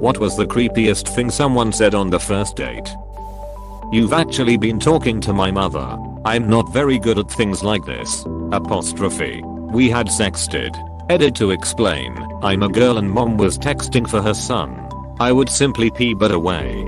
What was the creepiest thing someone said on the first date? You've actually been talking to my mother. I'm not very good at things like this. Apostrophe. We had sexted. Edit to explain. I'm a girl and mom was texting for her son. I would simply pee but away.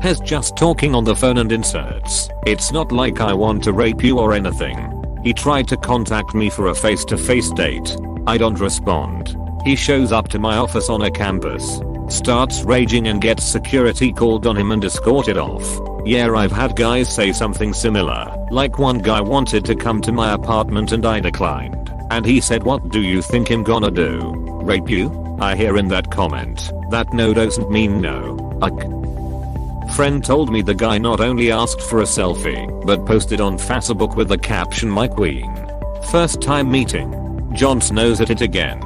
Has just talking on the phone and inserts. It's not like I want to rape you or anything. He tried to contact me for a face-to-face date. I don't respond. He shows up to my office on a campus. Starts raging and gets security called on him and escorted off. Yeah, I've had guys say something similar. Like one guy wanted to come to my apartment and I declined. And he said, what do you think I'm gonna do? Rape you? I hear in that comment that no doesn't mean no. Friend told me the guy not only asked for a selfie, but posted on Facebook with the caption my queen. First time meeting. Jon Snow's at it again.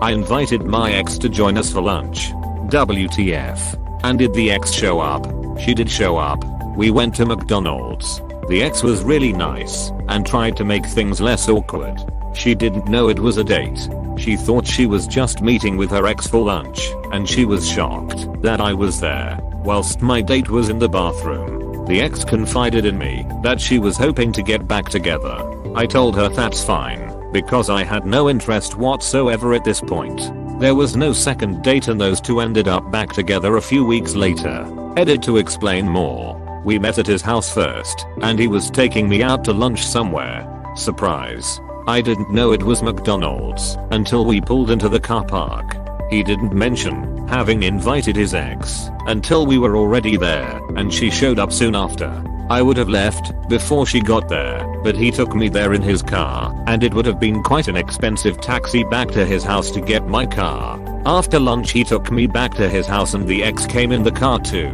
I invited my ex to join us for lunch. WTF. And did the ex show up? She did show up. We went to McDonald's. The ex was really nice and tried to make things less awkward. She didn't know it was a date. She thought she was just meeting with her ex for lunch, and she was shocked that I was there whilst my date was in the bathroom. The ex confided in me that she was hoping to get back together. I told her that's fine, because I had no interest whatsoever at this point. There was no second date and those two ended up back together a few weeks later. Edit to explain more. We met at his house first, and he was taking me out to lunch somewhere. Surprise. I didn't know it was McDonald's until we pulled into the car park. He didn't mention having invited his ex until we were already there, and she showed up soon after. I would have left before she got there, but he took me there in his car, and it would have been quite an expensive taxi back to his house to get my car. After lunch he took me back to his house and the ex came in the car too.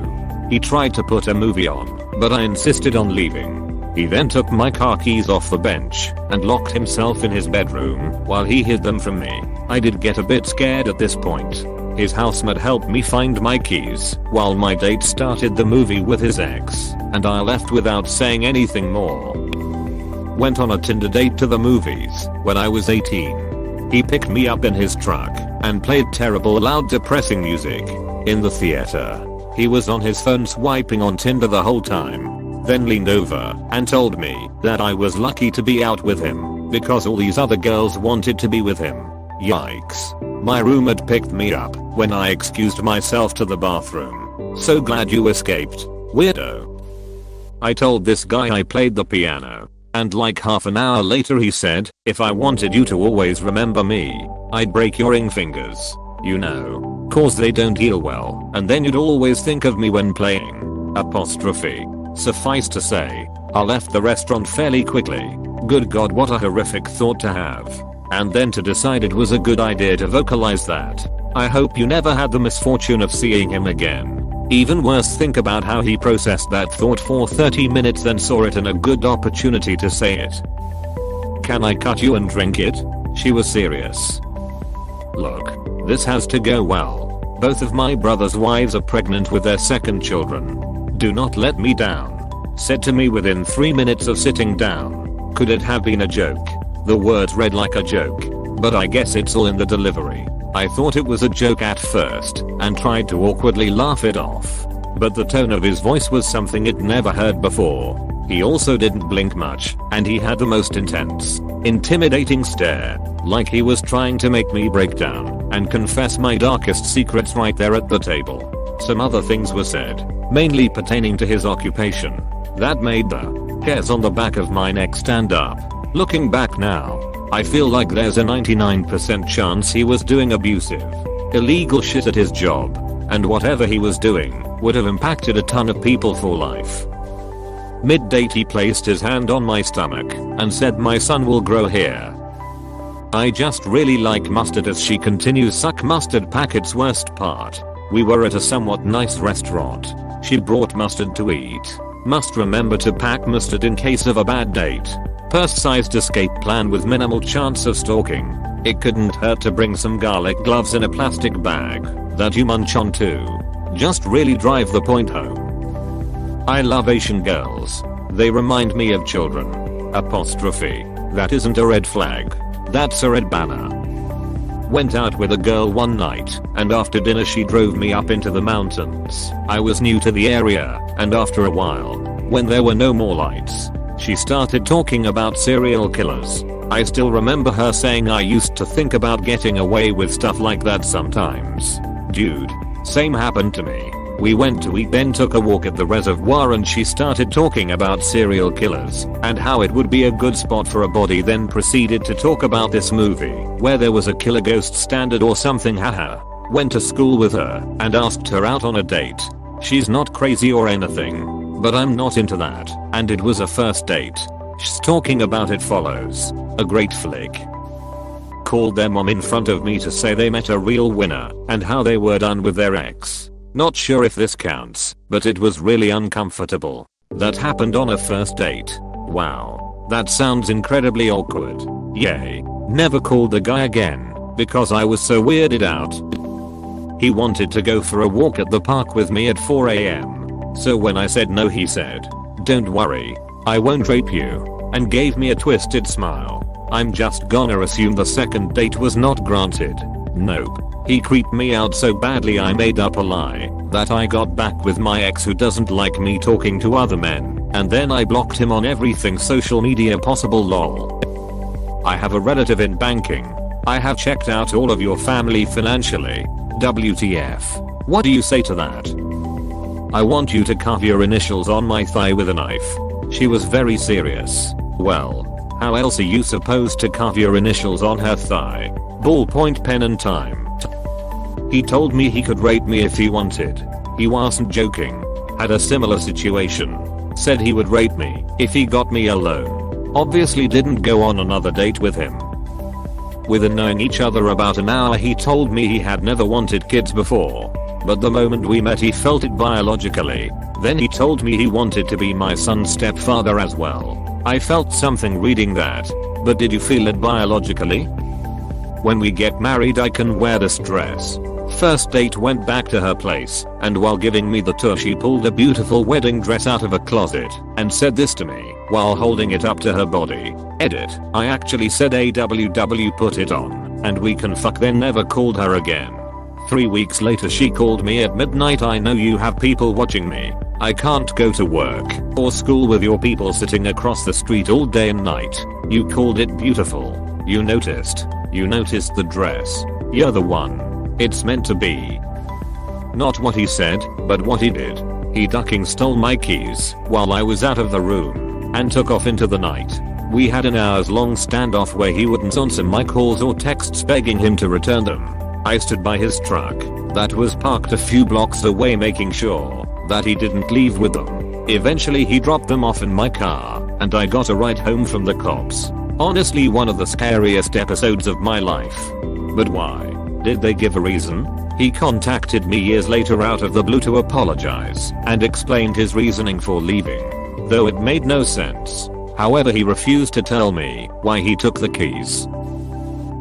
He tried to put a movie on, but I insisted on leaving. He then took my car keys off the bench and locked himself in his bedroom while he hid them from me. I did get a bit scared at this point. His housemate helped me find my keys while my date started the movie with his ex, and I left without saying anything more. Went on a Tinder date to the movies when I was 18. He picked me up in his truck and played terrible loud depressing music in the theater. He was on his phone swiping on Tinder the whole time, then leaned over and told me that I was lucky to be out with him because all these other girls wanted to be with him. Yikes. My roommate picked me up when I excused myself to the bathroom. So glad you escaped, weirdo. I told this guy I played the piano, and like half an hour later he said, if I wanted you to always remember me, I'd break your ring fingers. You know, cause they don't heal well, and then you'd always think of me when playing. Apostrophe. Suffice to say, I left the restaurant fairly quickly. Good God, what a horrific thought to have. And then to decide it was a good idea to vocalize that. I hope you never had the misfortune of seeing him again. Even worse, think about how he processed that thought for 30 minutes then saw it in a good opportunity to say it. Can I cut you and drink it? She was serious. Look, this has to go well. Both of my brother's wives are pregnant with their second children. Do not let me down. Said to me within 3 minutes of sitting down. Could it have been a joke? The words read like a joke, but I guess it's all in the delivery. I thought it was a joke at first and tried to awkwardly laugh it off. But the tone of his voice was something it never heard before. He also didn't blink much, and he had the most intense, intimidating stare, like he was trying to make me break down and confess my darkest secrets right there at the table. Some other things were said, mainly pertaining to his occupation, that made the hairs on the back of my neck stand up. Looking back now, I feel like there's a 99% chance he was doing abusive, illegal shit at his job, and whatever he was doing would have impacted a ton of people for life. Mid-date he placed his hand on my stomach and said my son will grow here. I just really like mustard as she continues suck mustard packets. Worst part, we were at a somewhat nice restaurant. She brought mustard to eat. Must remember to pack mustard in case of a bad date. Purse-sized escape plan with minimal chance of stalking. It couldn't hurt to bring some garlic cloves in a plastic bag that you munch on too. Just really drive the point home. I love Asian girls. They remind me of children. Apostrophe. That isn't a red flag. That's a red banner. Went out with a girl one night, and after dinner she drove me up into the mountains. I was new to the area, and after a while, when there were no more lights, she started talking about serial killers. I still remember her saying I used to think about getting away with stuff like that sometimes. Dude, same happened to me. We went to eat, then took a walk at the reservoir, and she started talking about serial killers and how it would be a good spot for a body, then proceeded to talk about this movie where there was a killer ghost standard or something. Haha. Went to school with her and asked her out on a date. She's not crazy or anything, but I'm not into that, and it was a first date. She's talking about It Follows, a great flick. Called their mom in front of me to say they met a real winner and how they were done with their ex. Not sure if this counts, but it was really uncomfortable. That happened on a first date. Wow. That sounds incredibly awkward. Yay. Never called the guy again, because I was so weirded out. He wanted to go for a walk at the park with me at 4 AM. So when I said no, he said, "Don't worry, I won't rape you," and gave me a twisted smile. I'm just gonna assume the second date was not granted. Nope. He creeped me out so badly I made up a lie that I got back with my ex who doesn't like me talking to other men, and then I blocked him on everything social media possible. Lol. I have a relative in banking. I have checked out all of your family financially. WTF. What do you say to that? I want you to carve your initials on my thigh with a knife. She was very serious. Well, how else are you supposed to carve your initials on her thigh? Ballpoint pen and time. He told me he could rape me if he wanted. He wasn't joking. Had a similar situation. Said he would rape me if he got me alone. Obviously didn't go on another date with him. Within knowing each other about an hour, he told me he had never wanted kids before. But the moment we met he felt it biologically. Then he told me he wanted to be my son's stepfather as well. I felt something reading that. But did you feel it biologically? When we get married I can wear this dress. First date, went back to her place, and while giving me the tour she pulled a beautiful wedding dress out of a closet and said this to me while holding it up to her body. Edit. I actually said AWW, put it on, and we can fuck, then never called her again. 3 weeks later she called me at midnight. I know you have people watching me. I can't go to work or school with your people sitting across the street all day and night. You called it beautiful. You noticed the dress. You're the one. It's meant to be. Not what he said, but what he did. He ducking stole my keys while I was out of the room and took off into the night. We had an hours-long standoff where he wouldn't answer my calls or texts begging him to return them. I stood by his truck that was parked a few blocks away making sure that he didn't leave with them. Eventually he dropped them off in my car and I got a ride home from the cops. Honestly, one of the scariest episodes of my life. But why? Did they give a reason? He contacted me years later out of the blue to apologize and explained his reasoning for leaving, though it made no sense. However, he refused to tell me why he took the keys.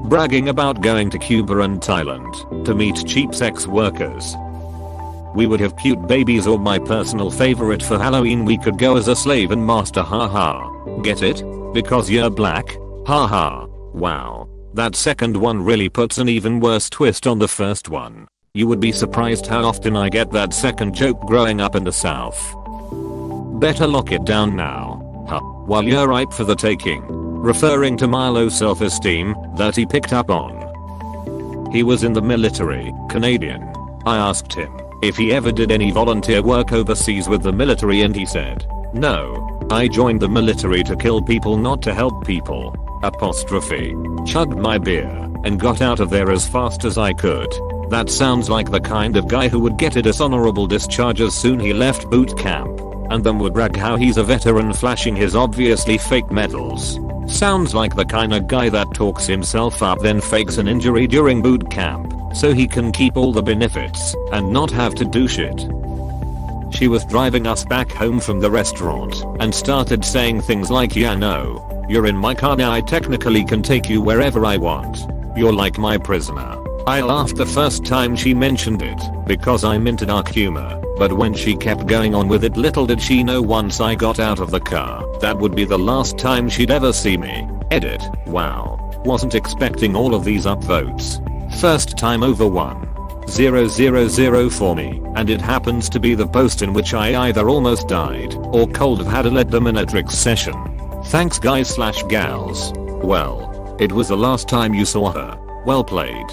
Bragging about going to Cuba and Thailand to meet cheap sex workers. We would have cute babies, or my personal favorite for Halloween we could go as a slave and master. Haha. Get it? Because you're black? Haha. Wow. That second one really puts an even worse twist on the first one. You would be surprised how often I get that second joke growing up in the South. Better lock it down now. Huh. While you're ripe for the taking. Referring to my low self-esteem that he picked up on. He was in the military, Canadian. I asked him if he ever did any volunteer work overseas with the military, and he said, "No. I joined the military to kill people, not to help people." Apostrophe. Chugged my beer and got out of there as fast as I could. That sounds like the kind of guy who would get a dishonorable discharge as soon he left boot camp, and then would brag how he's a veteran flashing his obviously fake medals. Sounds like the kind of guy that talks himself up then fakes an injury during boot camp so he can keep all the benefits and not have to do shit. She was driving us back home from the restaurant and started saying things like, "Yeah, no, you're in my car now, I technically can take you wherever I want. You're like my prisoner." I laughed the first time she mentioned it because I'm into dark humor, but when she kept going on with it, little did she know once I got out of the car, that would be the last time she'd ever see me. Edit. Wow. Wasn't expecting all of these upvotes. First time over 1,000 for me, and it happens to be the post in which I either almost died or cold have had a dominatrix session. Thanks guys/gals. Well, it was the last time you saw her. Well played.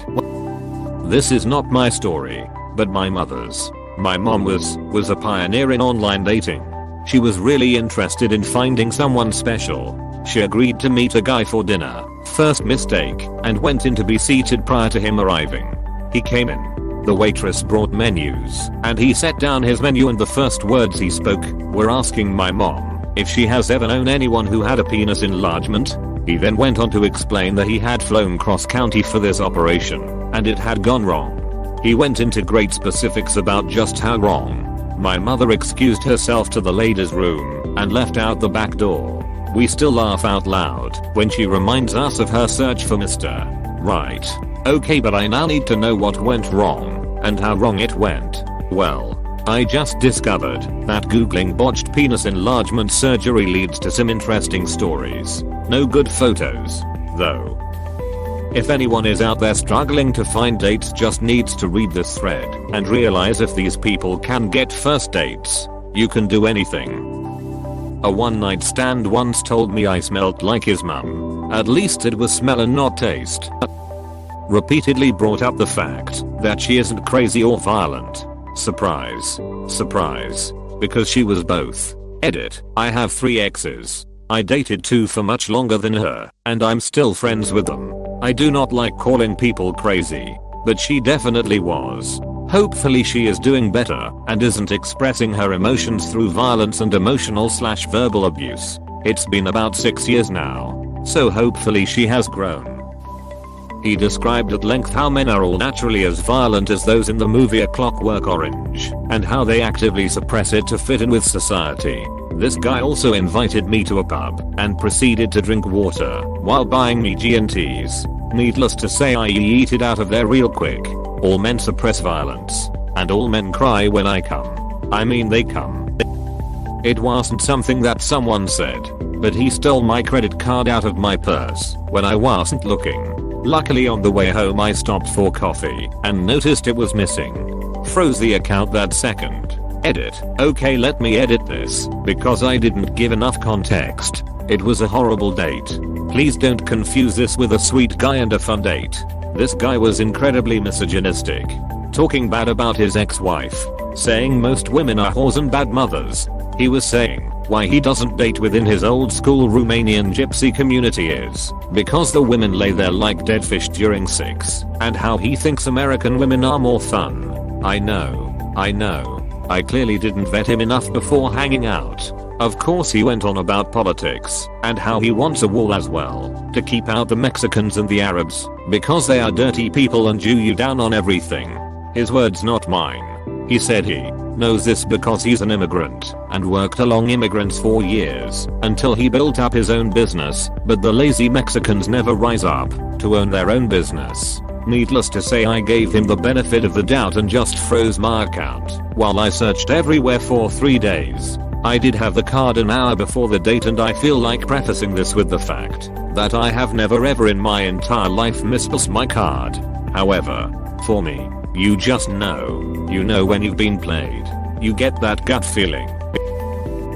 This is not my story, but my mother's. My mom was a pioneer in online dating. She was really interested in finding someone special. She agreed to meet a guy for dinner, first mistake, and went in to be seated prior to him arriving. He came in. The waitress brought menus, and he set down his menu, and the first words he spoke were asking my mom if she has ever known anyone who had a penis enlargement. He then went on to explain that he had flown cross county for this operation, and it had gone wrong. He went into great specifics about just how wrong. My mother excused herself to the ladies' room and left out the back door. We still laugh out loud when she reminds us of her search for Mr. Right. Okay, but I now need to know what went wrong and how wrong it went. Well, I just discovered that googling botched penis enlargement surgery leads to some interesting stories. No good photos, though. If anyone is out there struggling to find dates, just needs to read this thread and realize if these people can get first dates, you can do anything. A one night stand once told me I smelled like his mum. At least it was smell and not taste. Repeatedly brought up the fact that she isn't crazy or violent. Surprise. Surprise. Because she was both. Edit. I have 3 exes. I dated 2 for much longer than her, and I'm still friends with them. I do not like calling people crazy, but she definitely was. Hopefully she is doing better and isn't expressing her emotions through violence and emotional/verbal abuse. It's been about 6 years now, so hopefully she has grown. He described at length how men are all naturally as violent as those in the movie A Clockwork Orange, and how they actively suppress it to fit in with society. This guy also invited me to a pub and proceeded to drink water while buying me G&Ts. Needless to say, I eat it out of there real quick. All men suppress violence, and all men cry when I come. I mean, they come. It wasn't something that someone said, but he stole my credit card out of my purse when I wasn't looking. Luckily on the way home I stopped for coffee and noticed it was missing. Froze the account that second. Edit. Okay, let me edit this because I didn't give enough context. It was a horrible date. Please don't confuse this with a sweet guy and a fun date. This guy was incredibly misogynistic, talking bad about his ex-wife, saying most women are whores and bad mothers. He was saying why he doesn't date within his old school Romanian gypsy community is because the women lay there like dead fish during sex, and how he thinks American women are more fun. I know. I clearly didn't vet him enough before hanging out. Of course he went on about politics and how he wants a wall as well to keep out the Mexicans and the Arabs because they are dirty people and Jew you down on everything. His words, not mine. He said he knows this because he's an immigrant and worked along immigrants for years until he built up his own business, but the lazy Mexicans never rise up to own their own business. Needless to say, I gave him the benefit of the doubt and just froze my account while I searched everywhere for 3 days. I did have the card an hour before the date, and I feel like prefacing this with the fact that I have never ever in my entire life misplaced my card. However, for me, you just know. You know when you've been played. You get that gut feeling.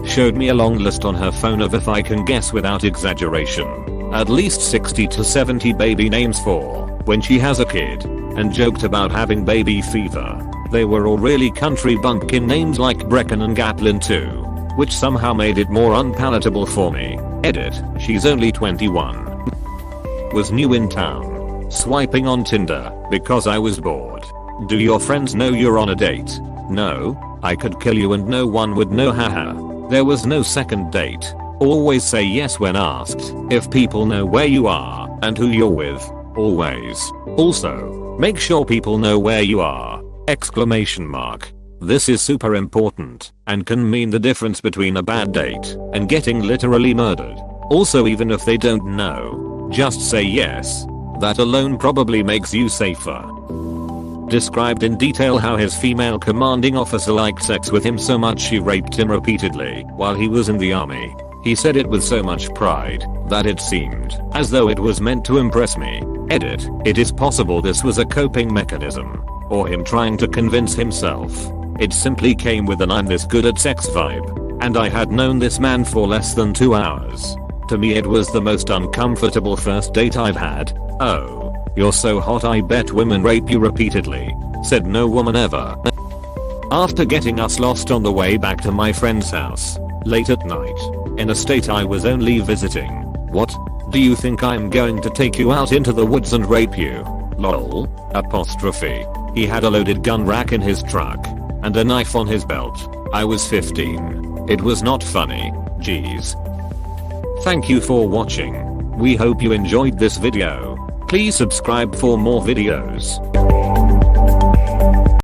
Showed me a long list on her phone of, if I can guess without exaggeration, at least 60 to 70 baby names for when she has a kid, and joked about having baby fever. They were all really country bumpkin names like Brecken and Gatlin too, which somehow made it more unpalatable for me. Edit. She's only 21. Was new in town. Swiping on Tinder because I was bored. Do your friends know you're on a date? No. I could kill you and no one would know, haha. There was no second date. Always say yes when asked if people know where you are and who you're with. Always. Also, make sure people know where you are. Exclamation mark. This is super important and can mean the difference between a bad date and getting literally murdered. Also, even if they don't know, just say yes. That alone probably makes you safer. Described in detail how his female commanding officer liked sex with him so much she raped him repeatedly while he was in the army. He said it with so much pride that it seemed as though it was meant to impress me. Edit. It is possible this was a coping mechanism. Or him trying to convince himself. It simply came with an I'm this good at sex vibe. And I had known this man for less than 2 hours. To me it was the most uncomfortable first date I've had. Oh, you're so hot I bet women rape you repeatedly. Said no woman ever. After getting us lost on the way back to my friend's house, late at night, in a state I was only visiting. What? Do you think I'm going to take you out into the woods and rape you? Lol. Apostrophe. He had a loaded gun rack in his truck. And a knife on his belt. I was 15. It was not funny. Jeez. Thank you for watching. We hope you enjoyed this video. Please subscribe for more videos.